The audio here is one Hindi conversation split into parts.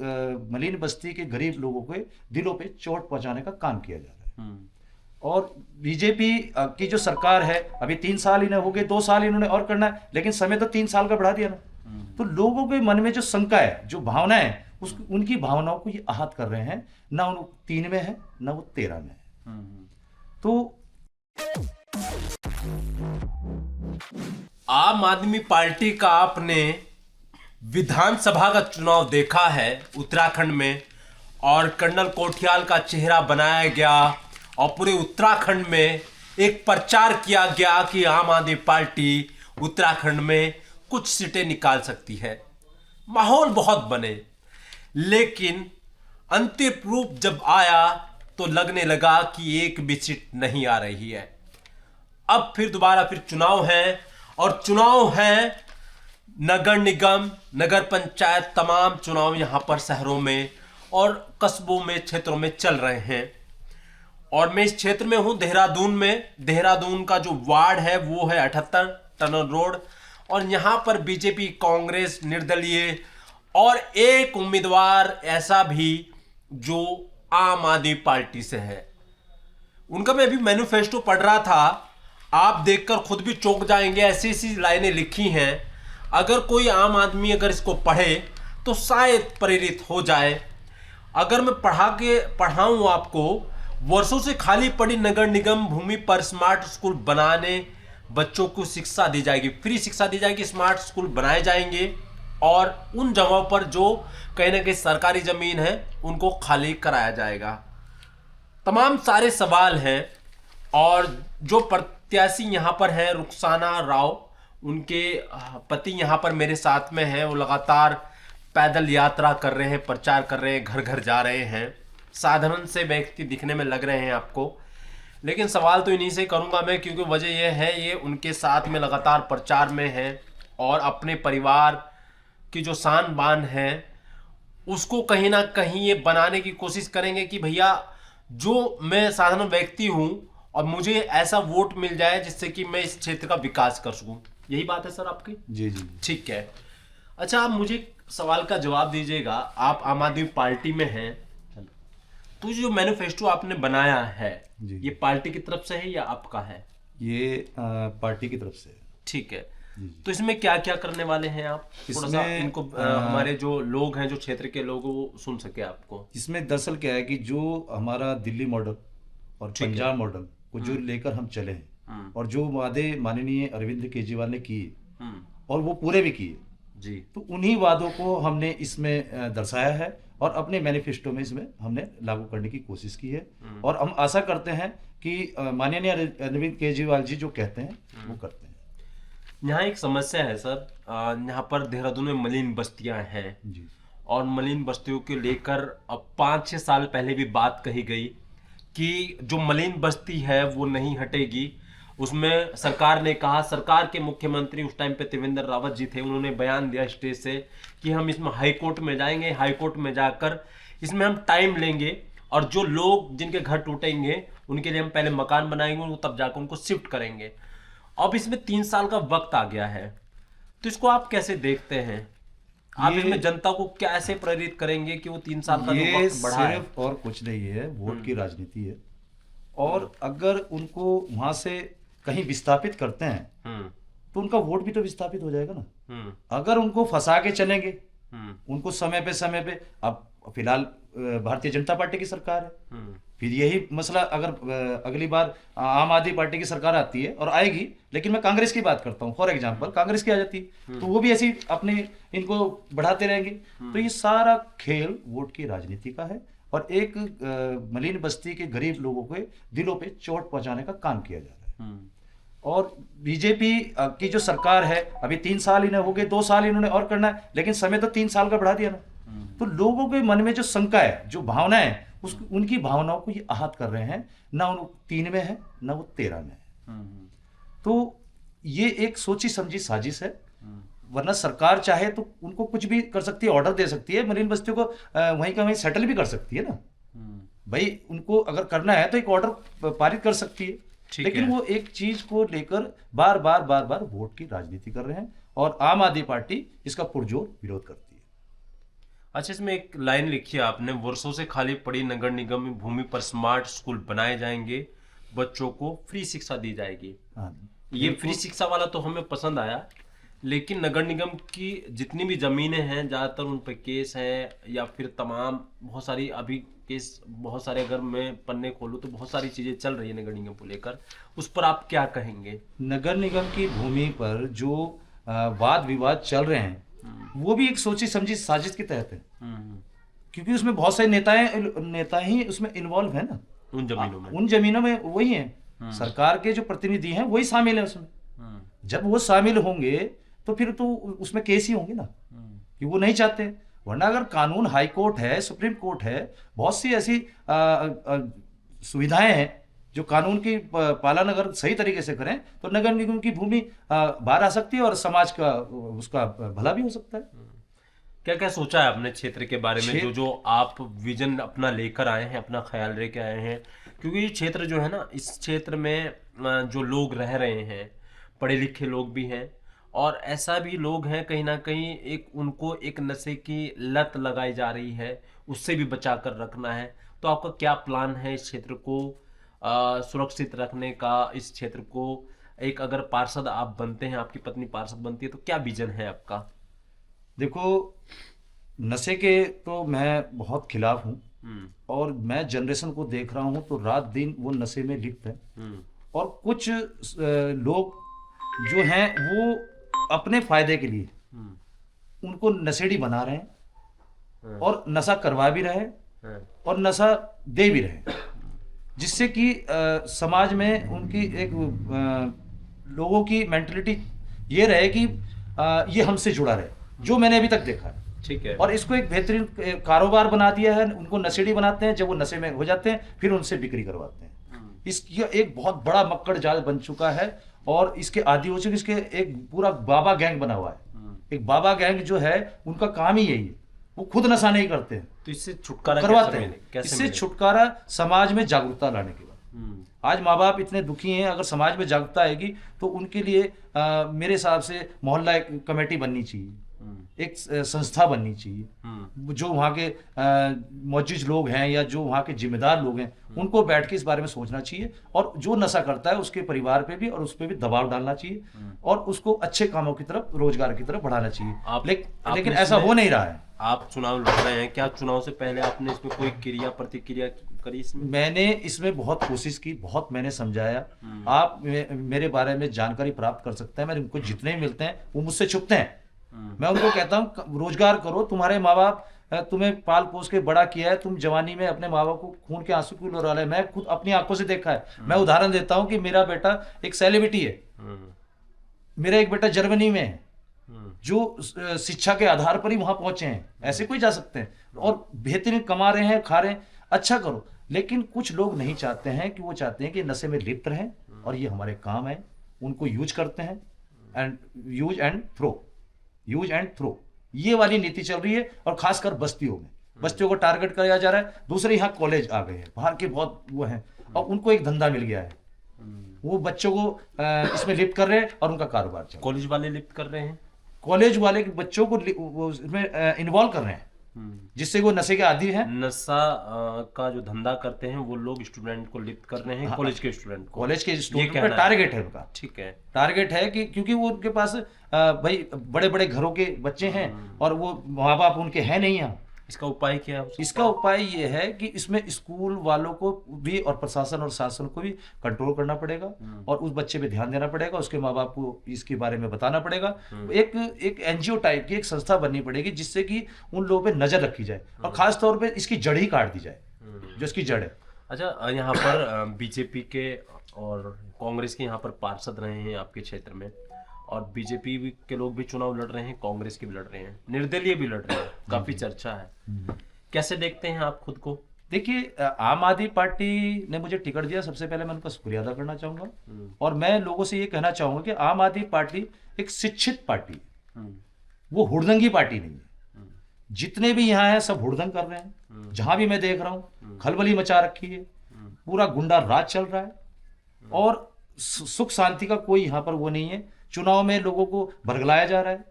मलिन बस्ती के गरीब लोगों के दिलों पे चोट पहुंचाने का काम किया जा रहा है। और बीजेपी की जो सरकार है, अभी 3 साल इन्हें हो गए, 2 साल इन्होंने और करना है, लेकिन समय तो 3 साल का बढ़ा दिया ना। तो लोगों के मन में जो शंका है, जो भावना है, उनकी भावनाओं को ये आहत कर रहे हैं। ना वो 3 में है, ना वो 13 में है। तो आम आदमी पार्टी का आपने विधानसभा का चुनाव देखा है उत्तराखंड में, और कर्नल कोठियाल का चेहरा बनाया गया और पूरे उत्तराखंड में एक प्रचार किया गया कि आम आदमी पार्टी उत्तराखंड में कुछ सीटें निकाल सकती है। माहौल बहुत बने, लेकिन अंतिम रूप जब आया तो लगने लगा कि एक भी सीट नहीं आ रही है। अब फिर दोबारा चुनाव है, और चुनाव है नगर निगम, नगर पंचायत, तमाम चुनाव यहां पर शहरों में और कस्बों में, क्षेत्रों में चल रहे हैं। और मैं इस क्षेत्र में हूं, देहरादून में। देहरादून का जो वार्ड है वो है 78 टनल रोड, और यहां पर बीजेपी, कांग्रेस, निर्दलीय और एक उम्मीदवार ऐसा भी जो आम आदमी पार्टी से है। उनका मैं अभी मैनिफेस्टो पढ़ रहा था, आप देखकर खुद भी चौंक जाएंगे, ऐसी ऐसी लाइनें लिखी हैं। अगर कोई आम आदमी अगर इसको पढ़े तो शायद प्रेरित हो जाए। अगर मैं पढ़ाऊं आपको, वर्षों से खाली पड़ी नगर निगम भूमि पर स्मार्ट स्कूल बनाने, बच्चों को शिक्षा दी जाएगी, फ्री शिक्षा दी जाएगी, स्मार्ट स्कूल बनाए जाएंगे, और उन जगहों पर जो कहीं ना कहीं सरकारी जमीन है उनको खाली कराया जाएगा। तमाम सारे सवाल हैं। और जो प्रत्याशी यहाँ पर हैं, रुखसाना राव, उनके पति यहाँ पर मेरे साथ में हैं। वो लगातार पैदल यात्रा कर रहे हैं, प्रचार कर रहे हैं, घर घर जा रहे हैं। साधारण से व्यक्ति दिखने में लग रहे हैं आपको, लेकिन सवाल तो इन्हीं से करूंगा मैं, क्योंकि वजह यह है ये उनके साथ में लगातार प्रचार में है और अपने परिवार की जो शान बान है उसको कहीं ना कहीं ये बनाने की कोशिश करेंगे कि भैया जो मैं साधारण व्यक्ति हूं और मुझे ऐसा वोट मिल जाए जिससे कि मैं इस क्षेत्र का विकास कर सकूं। यही बात है सर आपकी? जी जी ठीक है। अच्छा, आप मुझे सवाल का जवाब दीजिएगा। आप आम आदमी पार्टी में हैं, तो जो मैनिफेस्टो आपने बनाया है ये पार्टी की तरफ से है या आपका है? ये पार्टी की तरफ से है। ठीक है। तो इसमें क्या क्या करने वाले हैं आप? थोड़ा सा इनको हमारे जो लोग हैं, जो क्षेत्र के लोग, वो सुन सके आपको। इसमें दरअसल क्या है कि जो हमारा दिल्ली मॉडल और पंजाब मॉडल को जो लेकर हम चले हैं, और जो वादे माननीय अरविंद केजरीवाल ने किए और वो पूरे भी किए जी, तो उन्हीं वादों को हमने इसमें दर्शाया है और अपने मैनिफेस्टो में इसमें हमने लागू करने की कोशिश की है। और हम आशा करते हैं कि माननीय अरविंद केजरीवाल जी जो कहते हैं वो करते हैं। यहाँ एक समस्या है सर, यहाँ पर देहरादून में मलिन बस्तियां हैं जी, और मलिन बस्तियों को लेकर अब 5-6 साल पहले भी बात कही गई कि जो मलिन बस्ती है वो नहीं हटेगी। उसमें सरकार ने कहा, सरकार के मुख्यमंत्री उस टाइम पे त्रिवेंद्र रावत जी थे, उन्होंने बयान दिया स्टेज से कि हम इसमें हाई कोर्ट में जाएंगे, हाई कोर्ट में जाकर इसमें हम टाइम लेंगे, और जो लोग जिनके घर टूटेंगे उनके लिए हम पहले मकान बनाएंगे, तब जाकर उनको शिफ्ट करेंगे। अब इसमें 3 साल का वक्त आ गया है, तो इसको आप कैसे देखते हैं? आप इसमें जनता को कैसे प्रेरित करेंगे कि वो 3 साल का जो वक्त बढ़ा है? सिर्फ और कुछ नहीं है, वोट की राजनीति है। और अगर उनको वहां से कहीं विस्थापित करते हैं तो उनका वोट भी तो विस्थापित हो जाएगा ना। अगर उनको फंसा के चलेंगे, उनको समय पे अब फिलहाल भारतीय जनता पार्टी की सरकार है, फिर यही मसला अगर अगली बार आम आदमी पार्टी की सरकार आती है और आएगी, लेकिन मैं कांग्रेस की बात करता हूँ, फॉर एग्जांपल कांग्रेस की आ जाती है, तो वो भी ऐसी अपने इनको बढ़ाते रहेंगे। तो ये सारा खेल वोट की राजनीति का है और एक मलिन बस्ती के गरीब लोगों के दिलों पे चोट पहुंचाने का काम किया जा रहा है। और बीजेपी की जो सरकार है, अभी 3 साल इन्हें हो गए, 2 साल इन्होंने और करना है, लेकिन समय तो 3 साल का बढ़ा दिया ना। तो लोगों के मन में जो शंका है, जो भावना है, उनकी भावनाओं को ये आहत कर रहे हैं। ना वो 3 में है, ना वो 13 में है। तो ये एक सोची समझी साजिश है, वरना सरकार चाहे तो उनको कुछ भी कर सकती है, ऑर्डर दे सकती है, मलिन बस्तियों को वहीं का वहीं सेटल भी कर सकती है ना। भाई उनको अगर करना है तो एक ऑर्डर पारित कर सकती है, लेकिन वो एक चीज को लेकर बार बार वोट की राजनीति कर रहे हैं और आम आदमी पार्टी इसका पुरजोर विरोध करती है। अच्छा, इसमें एक लाइन लिखी है आपने, वर्षों से खाली पड़ी नगर निगम भूमि पर स्मार्ट स्कूल बनाए जाएंगे, बच्चों को फ्री शिक्षा दी जाएगी। हाँ, ये फ्री शिक्षा वाला तो हमें पसंद आया, लेकिन नगर निगम की जितनी भी जमीनें हैं ज्यादातर उन पर केस हैं, या फिर तमाम बहुत सारी अभी केस, बहुत सारे, अगर मैं पन्ने खोलूं तो बहुत सारी चीजें चल रही है नगर निगम को लेकर, उस पर आप क्या कहेंगे? नगर निगम की भूमि पर जो वाद विवाद चल रहे हैं वो भी एक सोची समझी साजिश के तहत है, क्योंकि उसमें बहुत सारे नेता ही उसमें इन्वॉल्व है ना। उन जमीनों में उन जमीनों में वही है, सरकार के जो प्रतिनिधि हैं वही शामिल है उसमें। जब वो शामिल होंगे तो फिर तो उसमें केस ही होंगे ना, कि वो नहीं चाहते। वरना अगर कानून, हाई कोर्ट है, सुप्रीम कोर्ट है, बहुत सी ऐसी सुविधाएं हैं जो कानून की पालन अगर सही तरीके से करें तो नगर निगम की भूमि बाहर आ सकती है और समाज का उसका भला भी हो सकता है। क्या क्या सोचा है अपने क्षेत्र के बारे में, जो जो आप विजन अपना लेकर आए हैं, अपना ख्याल लेकर आए हैं? क्योंकि ये क्षेत्र जो है ना, इस क्षेत्र में जो लोग रह रहे हैं, पढ़े लिखे लोग भी हैं, और ऐसा भी लोग हैं कहीं ना कहीं एक उनको एक नशे की लत लगाई जा रही है, उससे भी बचा कर रखना है। तो आपका क्या प्लान है इस क्षेत्र को सुरक्षित रखने का? इस क्षेत्र को एक, अगर पार्षद आप बनते हैं, आपकी पत्नी पार्षद बनती है, तो क्या विजन है आपका? देखो, नशे के तो मैं बहुत खिलाफ हूँ, और मैं जनरेशन को देख रहा हूँ तो रात दिन वो नशे में लिप्त है। और कुछ लोग जो हैं वो अपने फायदे के लिए उनको नशेड़ी बना रहे हैं, और नशा करवा भी रहे और नशा दे भी रहे, जिससे कि समाज में उनकी एक लोगों की मेंटलिटी ये रहे कि ये हमसे जुड़ा रहे, जो मैंने अभी तक देखा है। ठीक है। और इसको एक बेहतरीन कारोबार बना दिया है, उनको नशेड़ी बनाते हैं, जब वो नशे में हो जाते हैं फिर उनसे बिक्री करवाते हैं। ये एक बहुत बड़ा मक्कड़ जाल बन चुका है, और इसके आदि हो चुके, इसके एक पूरा बाबा गैंग बना हुआ है। एक बाबा गैंग जो है उनका काम ही यही है, वो खुद नशा नहीं करते हैं तो इससे छुटकारा करवाते हैं। इससे छुटकारा समाज में जागरूकता लाने के बाद। आज माँ बाप इतने दुखी हैं, अगर समाज में जागरूकता आएगी तो उनके लिए मेरे हिसाब से मोहल्ला एक कमेटी बननी चाहिए, एक संस्था बननी चाहिए। जो वहाँ के मौजूद लोग हैं या जो वहाँ के जिम्मेदार लोग हैं उनको बैठ के इस बारे में सोचना चाहिए, और जो नशा करता है उसके परिवार पे भी और उस पे भी दबाव डालना चाहिए, और उसको अच्छे कामों की तरफ, रोजगार की तरफ बढ़ाना चाहिए। लेकिन ऐसा हो नहीं रहा है। आप चुनाव लड़ रहे हैं, क्या चुनाव से पहले आपने इसमें कोई क्रिया प्रतिक्रिया करी इसमें? मैंने इसमें बहुत कोशिश की, बहुत मैंने समझाया। आप मेरे बारे में जानकारी प्राप्त कर सकते हैं, मेरे उनको जितने भी मिलते हैं वो मुझसे छुपते हैं। मैं उनको कहता हूँ रोजगार करो, तुम्हारे माँ बाप तुम्हें पाल पोस के बड़ा किया है, तुम जवानी में अपने माँ बाप को खून के आंसू क्यों लो रहे? मैं खुद अपनी आंखों से देखा है। मैं उदाहरण देता हूँ कि मेरा बेटा एक सेलिब्रिटी है, मेरा एक बेटा जर्मनी में है, जो शिक्षा के आधार पर ही वहां पहुंचे हैं। ऐसे कोई जा सकते हैं और बेहतरीन कमा रहे हैं, खा रहे हैं, अच्छा करो। लेकिन कुछ लोग नहीं चाहते हैं, कि वो चाहते हैं कि नशे में लिप्त रहें, और ये हमारे काम है, उनको यूज करते हैं, एंड यूज एंड थ्रो, ये वाली नीति चल रही है। और खासकर बस्तियों को टारगेट किया जा रहा है। दूसरे यहाँ कॉलेज आ गए हैं, बाहर के बहुत वो हैं, और उनको एक धंधा मिल गया है, वो बच्चों को इसमें लिप्त कर रहे हैं और उनका कारोबार चल रहा है। कॉलेज वाले लिप्त कर रहे हैं, कॉलेज वाले के बच्चों को इसमें इन्वॉल्व कर रहे हैं, जिससे वो नशे के आदी हैं। नशा का जो धंधा करते हैं वो लोग स्टूडेंट को लिप्त कर रहे हैं, कॉलेज के स्टूडेंट का टारगेट है उनका। ठीक है, टारगेट है कि क्योंकि वो उनके पास भाई बड़े बड़े घरों के बच्चे हैं, और वो माँ बाप उनके हैं नहीं यहाँ। इसका उपाय क्या है? इसका उपाय ये है कि इसमें स्कूल वालों को भी और प्रशासन और शासन को भी कंट्रोल करना पड़ेगा, और उस बच्चे पे ध्यान देना पड़ेगा, उसके माँ बाप को इसके बारे में बताना पड़ेगा। एक एनजीओ टाइप की एक संस्था बननी पड़ेगी, जिससे कि उन लोगों पे नजर रखी जाए, और खास तौर पे इसकी जड़ ही काट दी जाए, जो इसकी जड़ है। अच्छा, यहाँ पर बीजेपी के और कांग्रेस के यहाँ पर पार्षद रहे हैं आपके क्षेत्र में, और बीजेपी के लोग भी चुनाव लड़ रहे हैं, कांग्रेस के भी लड़ रहे हैं, निर्दलीय भी लड़ रहे हैं, काफी चर्चा है। कैसे देखते हैं आप खुद को? देखिए, आम आदमी पार्टी ने मुझे टिकट दिया, सबसे पहले मैं उनका शुक्रिया अदा करना चाहूंगा, और मैं लोगों से ये कहना चाहूंगा कि आम आदमी पार्टी एक शिक्षित पार्टी है, वो हुड़दंगी पार्टी नहीं है। जितने भी यहाँ हैं सब हुड़दंग कर रहे हैं, जहां भी मैं देख रहा हूँ खलबली मचा रखी है, पूरा गुंडा राज चल रहा है, और सुख शांति का कोई यहाँ पर वो नहीं है। चुनाव में लोगों को भरगलाया जा रहा है,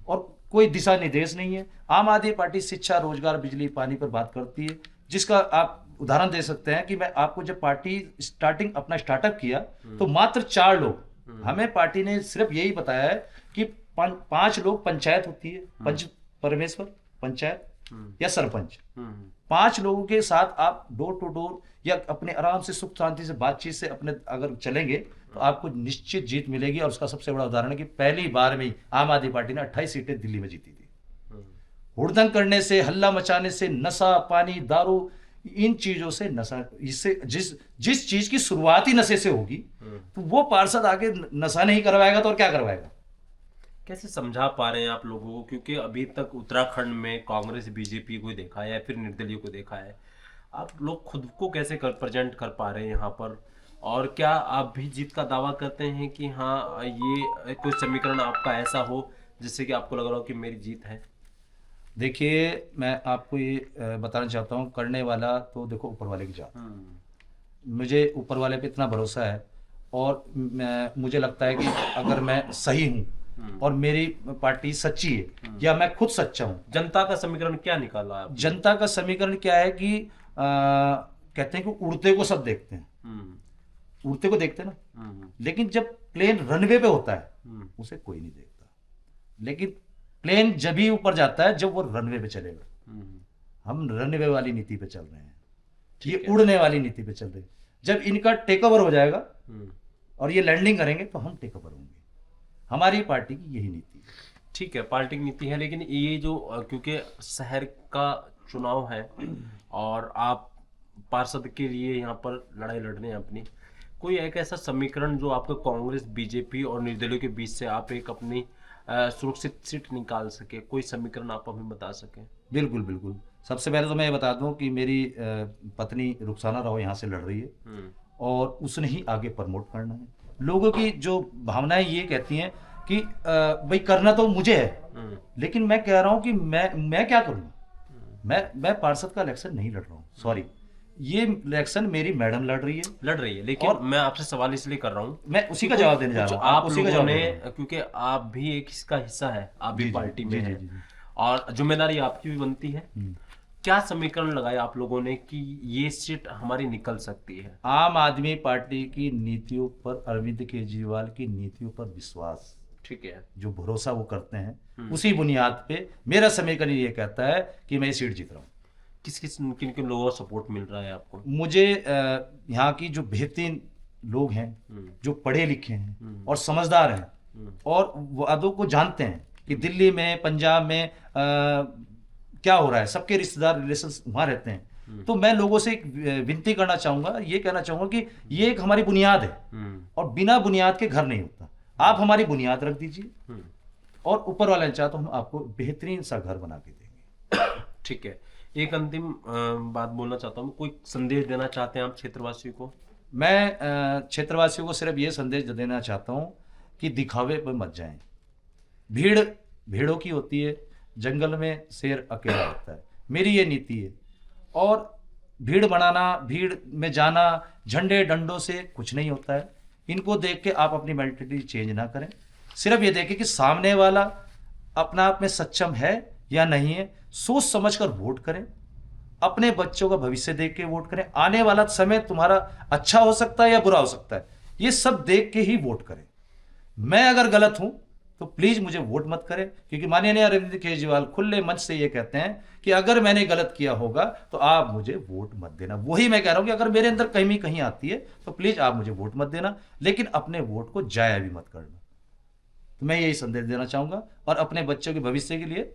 और कोई दिशा निर्देश नहीं है। आम आदमी पार्टी शिक्षा, रोजगार, बिजली, पानी पर बात करती है, जिसका आप उदाहरण दे सकते हैं कि मैं आपको जब पार्टी स्टार्टिंग अपना स्टार्टअप किया तो मात्र 4 लोग, हमें पार्टी ने सिर्फ यही बताया है कि 5 लोग पंचायत होती है, पंच परमेश्वर पंचायत या सरपंच, 5 लोगों के साथ आप डोर टू डोर या अपने आराम से सुख शांति से बातचीत से अपने अगर चलेंगे तो आपको निश्चित जीत मिलेगी। और उसका सबसे बड़ा उदाहरण है कि पहली बार में ही आम आदमी पार्टी ने 28 सीटें दिल्ली में जीती थी। हुड़दंग करने से, हल्ला मचाने से, नशा पानी, दारू, इन चीजों से, नशा, इससे जिस चीज की शुरुआत ही नशे से होगी तो वो पार्षद आगे नशा नहीं करवाएगा तो और क्या करवाएगा। कैसे समझा पा रहे हैं आप लोगों को, क्योंकि अभी तक उत्तराखंड में कांग्रेस बीजेपी को देखा है या फिर निर्दलीय को देखा है, आप लोग खुद को कैसे प्रेजेंट कर पा रहे हैं यहाँ पर, और क्या आप भी जीत का दावा करते हैं कि हाँ ये कोई समीकरण आपका ऐसा हो जिससे कि आपको लग रहा हो कि मेरी जीत है? देखिए, मैं आपको ये बताना चाहता हूँ, करने वाला तो देखो ऊपर वाले की जात। मुझे ऊपर वाले पे इतना भरोसा है और मुझे लगता है कि अगर मैं सही हूँ और मेरी पार्टी सच्ची है या मैं खुद सच्चा हूँ। जनता का समीकरण क्या निकाला है? जनता का समीकरण क्या है कि कहते हैं कि उड़ते को सब देखते हैं, उड़ते को देखते हैं ना, लेकिन जब प्लेन रनवे पे होता है उसे कोई नहीं देखता। लेकिन प्लेन जब ही ऊपर जाता है जब वो रनवे पे चलेगा। हम रनवे वाली नीति पे चल रहे हैं, ये उड़ने वाली नीति पे चल रहे हैं। जब इनका टेक ओवर हो जाएगा और ये लैंडिंग करेंगे तो हम टेक ओवर होंगे। हमारी पार्टी की यही नीति है। ठीक है, पार्टी की नीति है, लेकिन ये जो क्योंकि शहर का चुनाव है और आप पार्षद के लिए यहाँ पर लड़ाई लड़ रहे हैं अपनी, कोई एक ऐसा समीकरण जो आपको कांग्रेस, बीजेपी और निर्दलीय के बीच से आप एक अपनी सुरक्षित सीट निकाल सके, कोई समीकरण आप हमें बता सकें? बिल्कुल बिल्कुल। सबसे पहले तो मैं ये बता दूं कि मेरी पत्नी रुखसाना राव यहाँ से लड़ रही है और उसने ही आगे प्रमोट करना है। लोगों की जो भावनाएं ये कहती हैं कि भाई करना तो मुझे है, लेकिन मैं कह रहा हूं कि मैं क्या करूंगा। मैं पार्षद का इलेक्शन नहीं लड़ रहा हूँ, सॉरी, ये इलेक्शन मेरी मैडम लड़ रही है। लेकिन और मैं आपसे सवाल इसलिए कर रहा हूँ, मैं उसी का जवाब देने जा रहा हूँ। आप लोगों ने, क्योंकि आप भी एक इसका हिस्सा है, आप भी पार्टी में हैं और जिम्मेदारी आपकी भी बनती है। क्या समीकरण लगाया आप लोगों ने कि ये सीट हमारी निकल सकती है? आम आदमी पार्टी की नीतियों पर, अरविंद केजरीवाल की नीतियों पर विश्वास, ठीक है, जो भरोसा वो करते हैं, उसी बुनियाद पे मेरा समीकरण ये कहता है कि मैं ये सीट जीत रहा हूँ। किन किन लोगों का सपोर्ट मिल रहा है आपको? मुझे यहाँ की जो बेहतरीन लोग हैं, जो पढ़े लिखे हैं और समझदार हैं और वादों को जानते हैं कि दिल्ली में, पंजाब में क्या हो रहा है, सबके रिश्तेदार रिलेशन वहां रहते हैं। तो मैं लोगों से एक विनती करना चाहूंगा, ये कहना चाहूंगा कि ये एक हमारी बुनियाद है और बिना बुनियाद के घर नहीं होता। आप हमारी बुनियाद रख दीजिए और ऊपर वाला चाहे तो हम आपको बेहतरीन सा घर बना के देंगे। ठीक है, एक अंतिम बात बोलना चाहता हूँ, कोई संदेश देना चाहते हैं आप क्षेत्रवासियों को? मैं क्षेत्रवासियों को सिर्फ ये संदेश देना चाहता हूँ कि दिखावे पर मत जाएं। भीड़ भेड़ों की होती है, जंगल में शेर अकेला होता है, मेरी ये नीति है। और भीड़ बनाना, भीड़ में जाना, झंडे डंडों से कुछ नहीं होता है। इनको देख के आप अपनी मेंटालिटी चेंज ना करें, सिर्फ ये देखें कि सामने वाला अपना आप में सक्षम है या नहीं है। सोच समझ कर वोट करें, अपने बच्चों का भविष्य देख के वोट करें। आने वाला समय तुम्हारा अच्छा हो सकता है या बुरा हो सकता है, ये सब देख के ही वोट करें। मैं अगर गलत हूं तो प्लीज मुझे वोट मत करें, क्योंकि माननीय अरविंद केजरीवाल खुले मंच से ये कहते हैं कि अगर मैंने गलत किया होगा तो आप मुझे वोट मत देना। वही मैं कह रहा हूं कि अगर मेरे अंदर कहीं कहीं आती है तो प्लीज आप मुझे वोट मत देना, लेकिन अपने वोट को जाया भी मत करना। तो मैं यही संदेश देना चाहूंगा और अपने बच्चों के भविष्य के लिए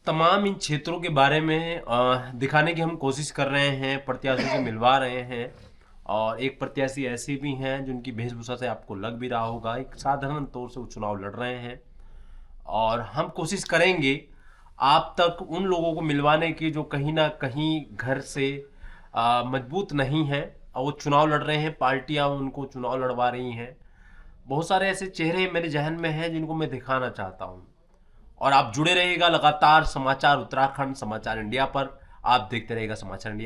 तमाम इन क्षेत्रों के बारे में दिखाने की हम कोशिश कर रहे हैं, प्रत्याशियों से मिलवा रहे हैं। और एक प्रत्याशी ऐसे भी हैं जिनकी वेशभूषा से आपको लग भी रहा होगा एक साधारण तौर से वो चुनाव लड़ रहे हैं, और हम कोशिश करेंगे आप तक उन लोगों को मिलवाने की जो कहीं ना कहीं घर से मजबूत नहीं है और वो चुनाव लड़ रहे हैं, पार्टियां उनको चुनाव लड़वा रही हैं। बहुत सारे ऐसे चेहरे मेरे जहन में हैं जिनको मैं दिखाना चाहता हूं। और आप जुड़े रहिएगा लगातार समाचार उत्तराखंड, समाचार इंडिया पर। आप देखते रहिएगा समाचार इंडिया।